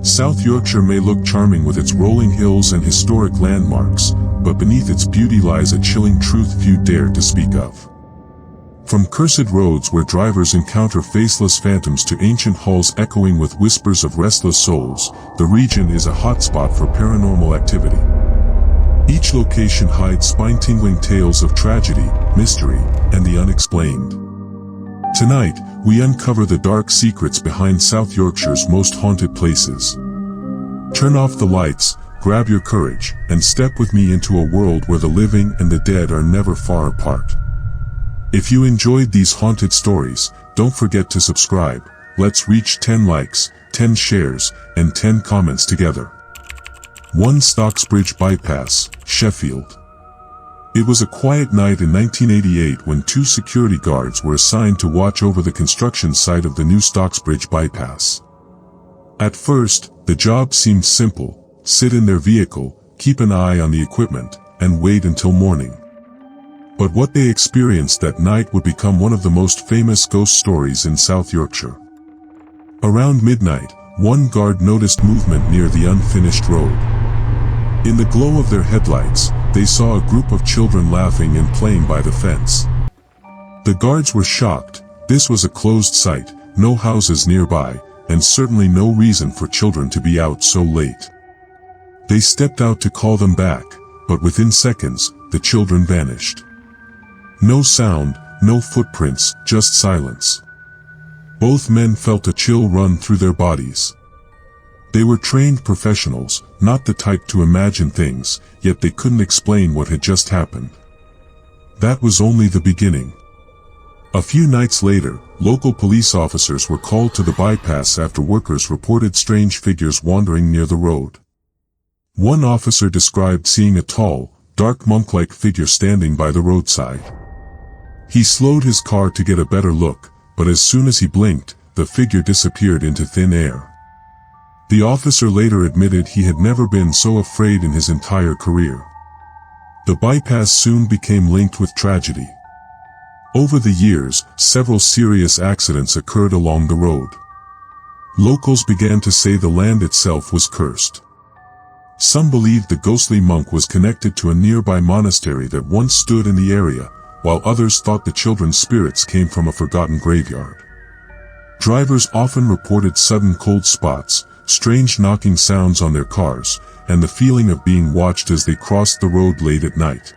South Yorkshire may look charming with its rolling hills and historic landmarks, but beneath its beauty lies a chilling truth few dare to speak of. From cursed roads where drivers encounter faceless phantoms to ancient halls echoing with whispers of restless souls, the region is a hotspot for paranormal activity. Each location hides spine-tingling tales of tragedy, mystery, and the unexplained. Tonight, we uncover the dark secrets behind South Yorkshire's most haunted places. Turn off the lights, grab your courage, and step with me into a world where the living and the dead are never far apart. If you enjoyed these haunted stories, don't forget to subscribe. Let's reach 10 likes, 10 shares, and 10 comments together. 1 Stocksbridge Bypass, Sheffield. It was a quiet night in 1988 when 2 security guards were assigned to watch over the construction site of the new Stocksbridge bypass. At first, the job seemed simple: sit in their vehicle, keep an eye on the equipment, and wait until morning. But what they experienced that night would become one of the most famous ghost stories in South Yorkshire. Around midnight, one guard noticed movement near the unfinished road. In the glow of their headlights, they saw a group of children laughing and playing by the fence. The guards were shocked. This was a closed site, no houses nearby, and certainly no reason for children to be out so late. They stepped out to call them back, but within seconds, the children vanished. No sound, no footprints, just silence. Both men felt a chill run through their bodies. They were trained professionals, not the type to imagine things, yet they couldn't explain what had just happened. That was only the beginning. A few nights later, local police officers were called to the bypass after workers reported strange figures wandering near the road. One officer described seeing a tall, dark monk-like figure standing by the roadside. He slowed his car to get a better look, but as soon as he blinked, the figure disappeared into thin air. The officer later admitted he had never been so afraid in his entire career. The bypass soon became linked with tragedy. Over the years, several serious accidents occurred along the road. Locals began to say the land itself was cursed. Some believed the ghostly monk was connected to a nearby monastery that once stood in the area, while others thought the children's spirits came from a forgotten graveyard. Drivers often reported sudden cold spots, strange knocking sounds on their cars, and the feeling of being watched as they crossed the road late at night.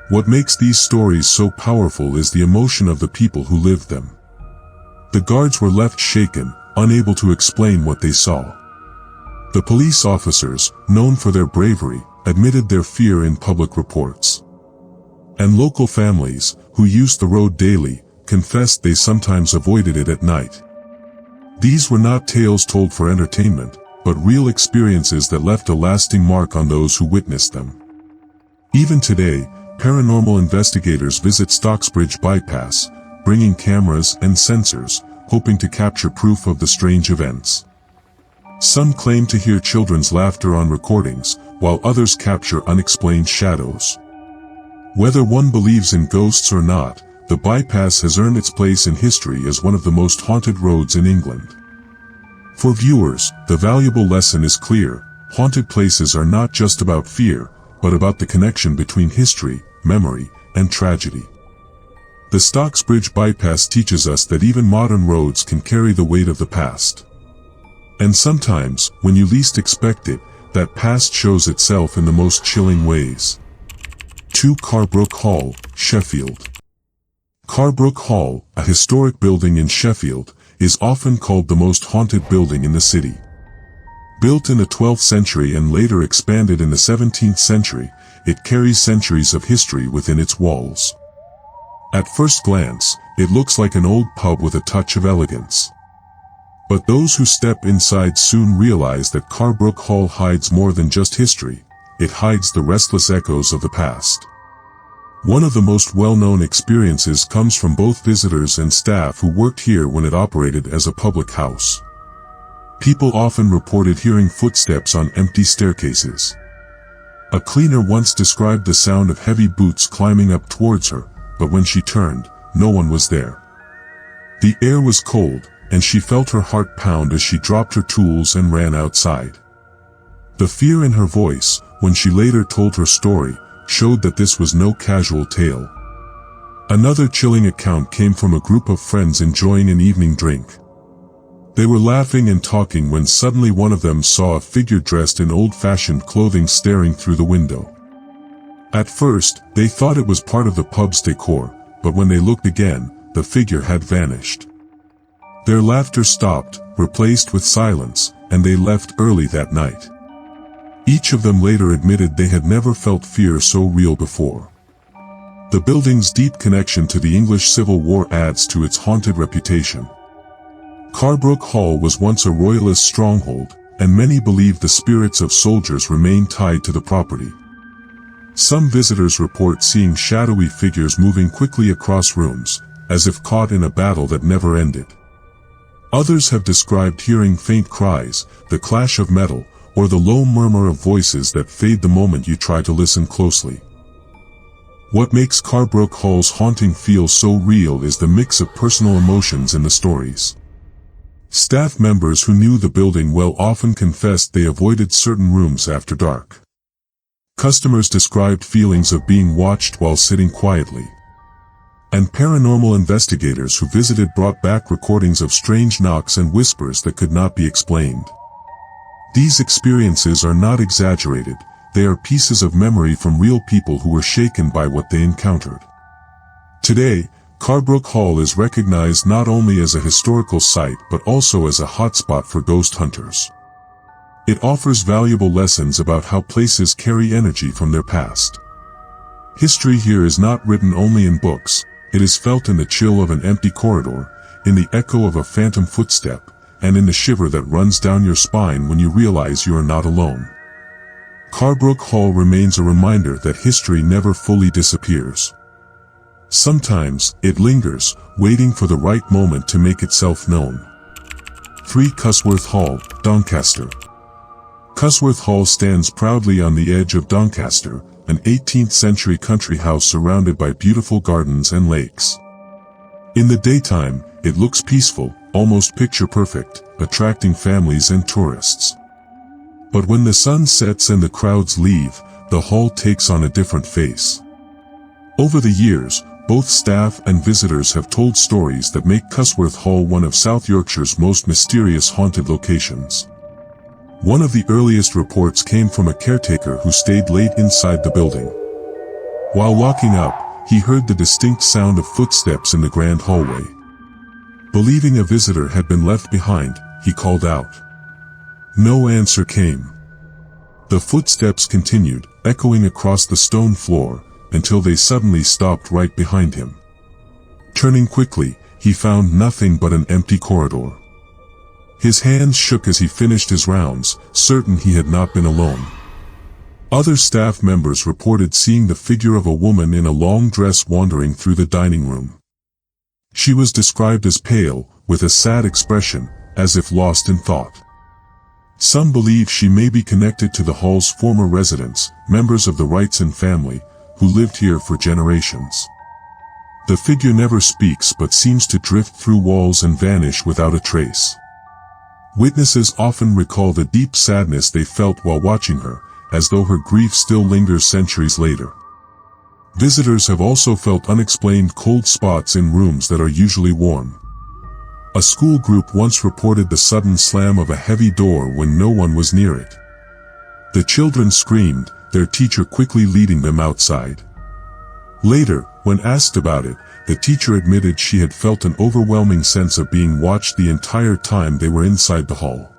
What makes these stories so powerful is the emotion of the people who lived them. The guards were left shaken, unable to explain what they saw. The police officers, known for their bravery, admitted their fear in public reports. And local families, who used the road daily, confessed they sometimes avoided it at night. These were not tales told for entertainment, but real experiences that left a lasting mark on those who witnessed them. Even today, paranormal investigators visit Stocksbridge bypass, bringing cameras and sensors, hoping to capture proof of the strange events. Some claim to hear children's laughter on recordings, while others capture unexplained shadows. Whether one believes in ghosts or not, the bypass has earned its place in history as one of the most haunted roads in England. For viewers, the valuable lesson is clear: haunted places are not just about fear, but about the connection between history, memory, and tragedy. The Stocksbridge bypass teaches us that even modern roads can carry the weight of the past. And sometimes, when you least expect it, that past shows itself in the most chilling ways. 2 Carbrook Hall, Sheffield. Carbrook Hall, a historic building in Sheffield, is often called the most haunted building in the city. Built in the 12th century and later expanded in the 17th century, it carries centuries of history within its walls. At first glance, it looks like an old pub with a touch of elegance. But those who step inside soon realize that Carbrook Hall hides more than just history. It hides the restless echoes of the past. One of the most well-known experiences comes from both visitors and staff who worked here when it operated as a public house. People often reported hearing footsteps on empty staircases. A cleaner once described the sound of heavy boots climbing up towards her, but when she turned, no one was there. The air was cold, and she felt her heart pound as she dropped her tools and ran outside. The fear in her voice, when she later told her story, showed that this was no casual tale. Another chilling account came from a group of friends enjoying an evening drink. They were laughing and talking when suddenly one of them saw a figure dressed in old-fashioned clothing staring through the window. At first, they thought it was part of the pub's decor, but when they looked again, the figure had vanished. Their laughter stopped, replaced with silence, and they left early that night. Each of them later admitted they had never felt fear so real before. The building's deep connection to the English Civil War adds to its haunted reputation. Carbrook Hall was once a royalist stronghold, and many believe the spirits of soldiers remain tied to the property. Some visitors report seeing shadowy figures moving quickly across rooms, as if caught in a battle that never ended. Others have described hearing faint cries, the clash of metal, or the low murmur of voices that fade the moment you try to listen closely. What makes Carbrook Hall's haunting feel so real is the mix of personal emotions in the stories. Staff members who knew the building well often confessed they avoided certain rooms after dark. Customers described feelings of being watched while sitting quietly. And paranormal investigators who visited brought back recordings of strange knocks and whispers that could not be explained. These experiences are not exaggerated, they are pieces of memory from real people who were shaken by what they encountered. Today, Carbrook Hall is recognized not only as a historical site but also as a hotspot for ghost hunters. It offers valuable lessons about how places carry energy from their past. History here is not written only in books, it is felt in the chill of an empty corridor, in the echo of a phantom footstep, and in the shiver that runs down your spine when you realize you are not alone. Carbrook Hall remains a reminder that history never fully disappears. Sometimes, it lingers, waiting for the right moment to make itself known. 3. Cusworth Hall, Doncaster. Cusworth Hall stands proudly on the edge of Doncaster, an 18th-century country house surrounded by beautiful gardens and lakes. In the daytime, it looks peaceful, almost picture-perfect, attracting families and tourists. But when the sun sets and the crowds leave, the hall takes on a different face. Over the years, both staff and visitors have told stories that make Cusworth Hall one of South Yorkshire's most mysterious haunted locations. One of the earliest reports came from a caretaker who stayed late inside the building. While locking up, he heard the distinct sound of footsteps in the grand hallway. Believing a visitor had been left behind, he called out. No answer came. The footsteps continued, echoing across the stone floor, until they suddenly stopped right behind him. Turning quickly, he found nothing but an empty corridor. His hands shook as he finished his rounds, certain he had not been alone. Other staff members reported seeing the figure of a woman in a long dress wandering through the dining room. She was described as pale, with a sad expression, as if lost in thought. Some believe she may be connected to the hall's former residents, members of the Wrightson family, who lived here for generations. The figure never speaks but seems to drift through walls and vanish without a trace. Witnesses often recall the deep sadness they felt while watching her, as though her grief still lingers centuries later. Visitors have also felt unexplained cold spots in rooms that are usually warm. A school group once reported the sudden slam of a heavy door when no one was near it. The children screamed, their teacher quickly leading them outside. Later, when asked about it, the teacher admitted she had felt an overwhelming sense of being watched the entire time they were inside the hall.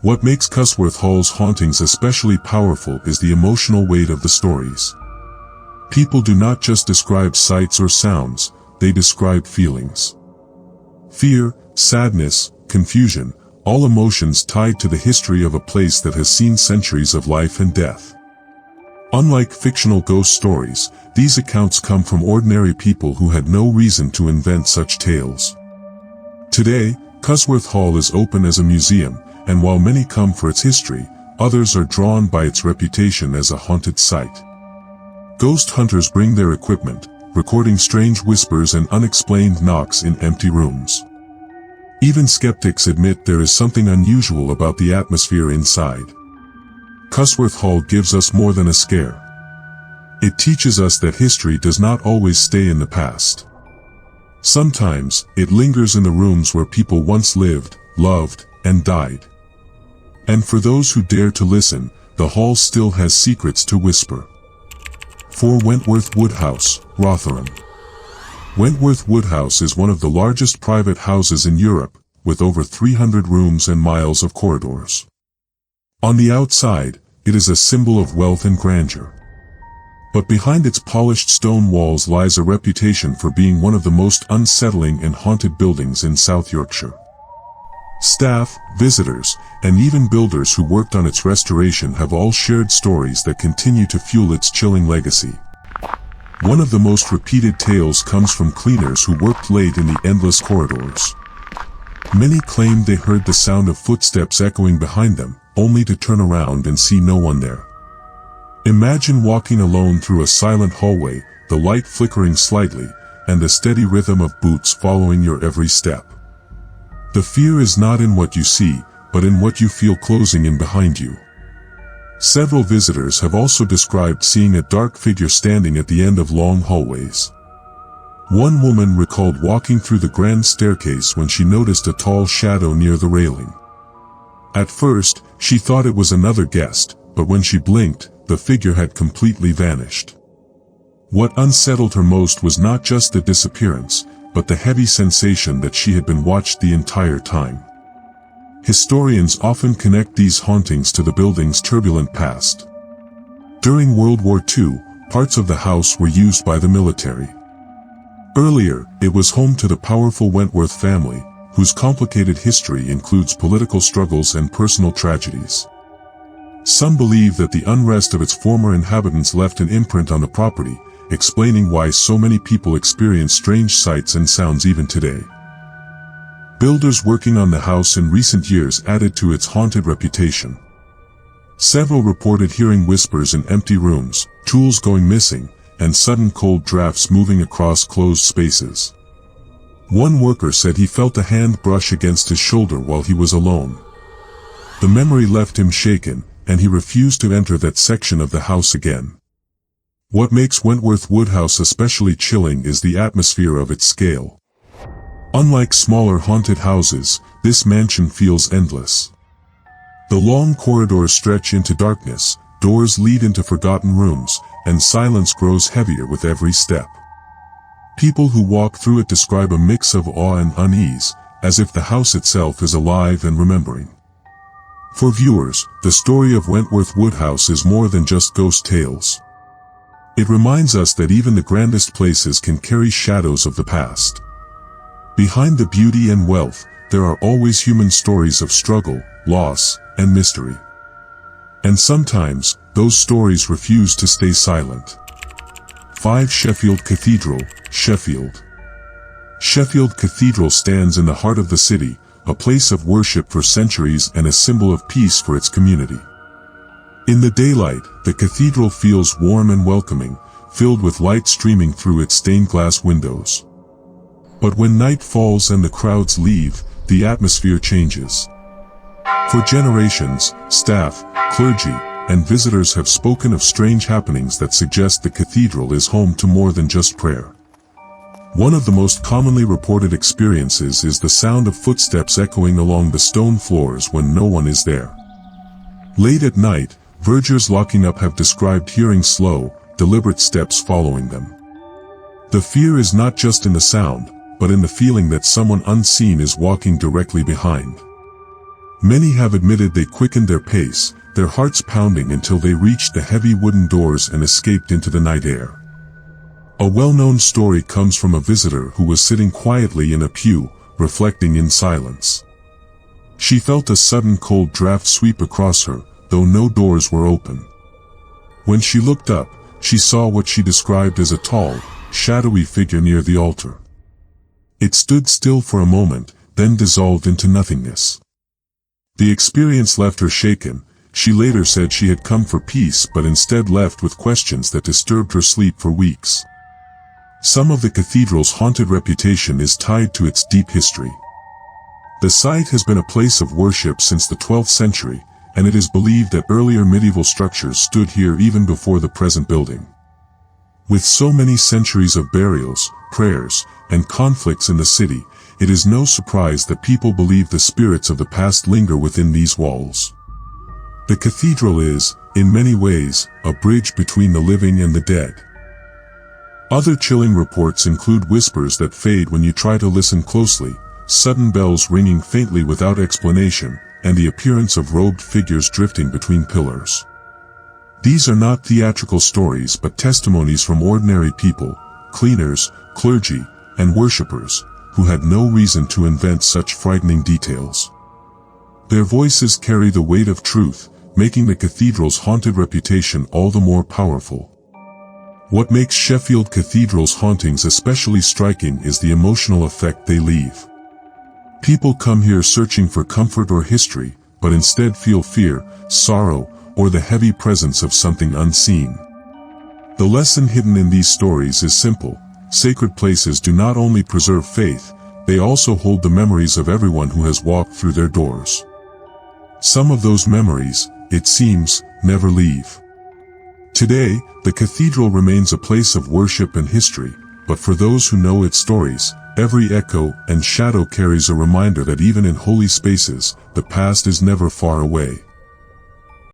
What makes Cusworth Hall's hauntings especially powerful is the emotional weight of the stories. People do not just describe sights or sounds, they describe feelings. Fear, sadness, confusion, all emotions tied to the history of a place that has seen centuries of life and death. Unlike fictional ghost stories, these accounts come from ordinary people who had no reason to invent such tales. Today, Cusworth Hall is open as a museum, and while many come for its history, others are drawn by its reputation as a haunted site. Ghost hunters bring their equipment, recording strange whispers and unexplained knocks in empty rooms. Even skeptics admit there is something unusual about the atmosphere inside. Cusworth Hall gives us more than a scare. It teaches us that history does not always stay in the past. Sometimes, it lingers in the rooms where people once lived, loved, and died. And for those who dare to listen, the hall still has secrets to whisper. 4. Wentworth Woodhouse, Rotherham. Wentworth Woodhouse is one of the largest private houses in Europe, with over 300 rooms and miles of corridors. On the outside, it is a symbol of wealth and grandeur. But behind its polished stone walls lies a reputation for being one of the most unsettling and haunted buildings in South Yorkshire. Staff, visitors, and even builders who worked on its restoration have all shared stories that continue to fuel its chilling legacy. One of the most repeated tales comes from cleaners who worked late in the endless corridors. Many claimed they heard the sound of footsteps echoing behind them, only to turn around and see no one there. Imagine walking alone through a silent hallway, the light flickering slightly, and the steady rhythm of boots following your every step. The fear is not in what you see, but in what you feel closing in behind you. Several visitors have also described seeing a dark figure standing at the end of long hallways. One woman recalled walking through the grand staircase when she noticed a tall shadow near the railing. At first, she thought it was another guest, but when she blinked, the figure had completely vanished. What unsettled her most was not just the disappearance, but the heavy sensation that she had been watched the entire time. Historians often connect these hauntings to the building's turbulent past. During World War II, parts of the house were used by the military. Earlier, it was home to the powerful Wentworth family, whose complicated history includes political struggles and personal tragedies. Some believe that the unrest of its former inhabitants left an imprint on the property, explaining why so many people experience strange sights and sounds even today. Builders working on the house in recent years added to its haunted reputation. Several reported hearing whispers in empty rooms, tools going missing, and sudden cold drafts moving across closed spaces. One worker said he felt a hand brush against his shoulder while he was alone. The memory left him shaken, and he refused to enter that section of the house again. What makes Wentworth Woodhouse especially chilling is the atmosphere of its scale. Unlike smaller haunted houses, this mansion feels endless. The long corridors stretch into darkness, doors lead into forgotten rooms, and silence grows heavier with every step. People who walk through it describe a mix of awe and unease, as if the house itself is alive and remembering. For viewers, the story of Wentworth Woodhouse is more than just ghost tales. It reminds us that even the grandest places can carry shadows of the past. Behind the beauty and wealth, there are always human stories of struggle, loss, and mystery. And sometimes, those stories refuse to stay silent. 5. Sheffield Cathedral, Sheffield. Sheffield Cathedral stands in the heart of the city, a place of worship for centuries and a symbol of peace for its community. In the daylight, the cathedral feels warm and welcoming, filled with light streaming through its stained glass windows. But when night falls and the crowds leave, the atmosphere changes. For generations, staff, clergy, and visitors have spoken of strange happenings that suggest the cathedral is home to more than just prayer. One of the most commonly reported experiences is the sound of footsteps echoing along the stone floors when no one is there. Late at night, vergers locking up have described hearing slow, deliberate steps following them. The fear is not just in the sound, but in the feeling that someone unseen is walking directly behind. Many have admitted they quickened their pace, their hearts pounding until they reached the heavy wooden doors and escaped into the night air. A well-known story comes from a visitor who was sitting quietly in a pew, reflecting in silence. She felt a sudden cold draft sweep across her, though no doors were open. When she looked up, she saw what she described as a tall, shadowy figure near the altar. It stood still for a moment, then dissolved into nothingness. The experience left her shaken. She later said she had come for peace but instead left with questions that disturbed her sleep for weeks. Some of the cathedral's haunted reputation is tied to its deep history. The site has been a place of worship since the 12th century, and it is believed that earlier medieval structures stood here even before the present building. With so many centuries of burials, prayers, and conflicts in the city, it is no surprise that people believe the spirits of the past linger within these walls. The cathedral is, in many ways, a bridge between the living and the dead. Other chilling reports include whispers that fade when you try to listen closely, sudden bells ringing faintly without explanation, and the appearance of robed figures drifting between pillars. These are not theatrical stories but testimonies from ordinary people, cleaners, clergy, and worshippers, who had no reason to invent such frightening details. Their voices carry the weight of truth, making the cathedral's haunted reputation all the more powerful. What makes Sheffield Cathedral's hauntings especially striking is the emotional effect they leave. People come here searching for comfort or history, but instead feel fear, sorrow, or the heavy presence of something unseen. The lesson hidden in these stories is simple: sacred places do not only preserve faith, they also hold the memories of everyone who has walked through their doors. Some of those memories, it seems, never leave. Today, the cathedral remains a place of worship and history, but for those who know its stories, every echo and shadow carries a reminder that even in holy spaces, the past is never far away.